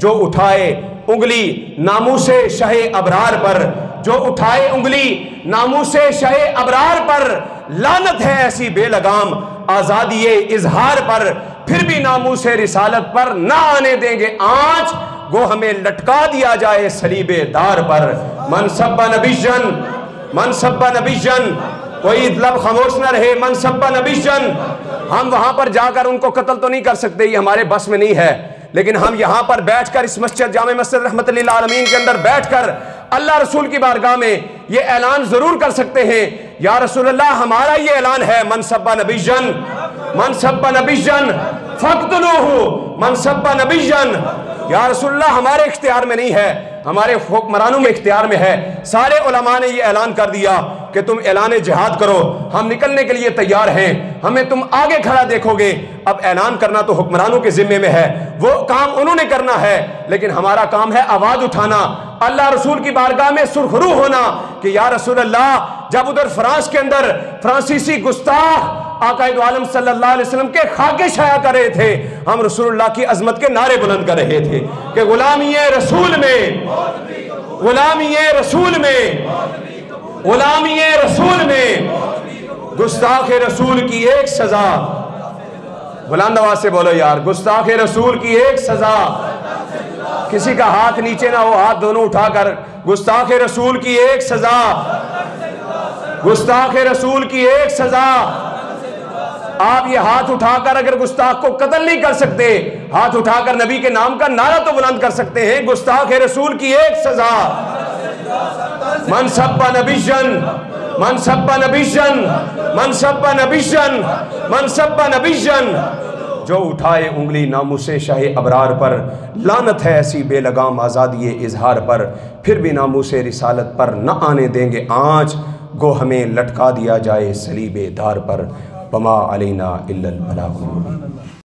जो उठाए उंगली नामूसे शहे अबरार पर, जो उठाए उंगली नामूसे शहे अबरार पर, लानत है ऐसी बेलगाम आज़ादी इजहार पर, फिर भी नामूसे रिसालत पर ना आने देंगे आँच, गो हमें लटका दिया जाए सलीबे दार पर। मनसब्बा नबीजन, मनसब्बा नबीजन, कोई लब खामोश न रहे। मनसब्बा नबीजन, हम वहां पर जाकर उनको कत्ल तो नहीं कर सकते, ये हमारे बस में नहीं है, लेकिन हम यहाँ पर बैठकर इस मस्जिद जामे मस्जिद रहमतुल लिल आलमीन के अंदर बैठकर अल्लाह रसूल की बारगाह में ये ऐलान जरूर कर सकते हैं, या रसूल अल्लाह हमारा ये ऐलान है, मनसब्बा नबीजन, मनसब्बा नबीजन फक्तुलूहु, मनसब्बा नबीजन, या रसूल अल्लाह हमारे इख्तियार में नहीं है, हमारे हुक्मरानों में इख्तियार में है। सारे उलमा ने ये ऐलान कर दिया कि तुम ऐलान जिहाद करो, हम निकलने के लिए तैयार हैं, हमें तुम आगे खड़ा देखोगे। अब ऐलान करना तो हुक्मरानों के जिम्मे में है, वो काम उन्होंने करना है, लेकिन हमारा काम है आवाज उठाना, अल्लाह रसूल की बारगाह में सुरखरू होना कि या रसूल अल्लाह, जब उधर फ्रांस के अंदर फ्रांसीसी गुस्ताख आक़ाए दो आलम सल्लल्लाहु अलैहि वसल्लम के खाके छाया कर रहे थे, हम रसूलुल्लाह की अजमत के नारे बुलंद कर रहे थे कि गुलामी रसूल में, गुलामी रसूल में, गुलामी रसूल में गुस्ताख रसूल की एक सजा, बुलंद आवाज से बोलो यार, गुस्ताख रसूल की एक सजा। किसी का हाथ नीचे ना हो, हाथ दोनों उठाकर, गुस्ताख रसूल की एक सजा, गुस्ताख रसूल की एक सजा। आप ये हाथ उठाकर अगर गुस्ताख को कत्ल नहीं कर सकते, हाथ उठाकर नबी के नाम का नारा तो बुलंद कर सकते हैं, गुस्ताख रसूल की एक सजा। मनसब्बा नबीजन, मनसब्बा नबीजन, मनसब्बा नबीजन, मनसब्बा नबीजन, जो उठाए उंगली नामूसे शाहे अबरार पर, लानत है ऐसी बेलगाम आज़ादी इजहार पर, फिर भी नामूसे रिसालत पर न आने देंगे आँच, गो हमें लटका दिया जाए सलीबे दार पर। वमा अलैना इल्लल बलाग।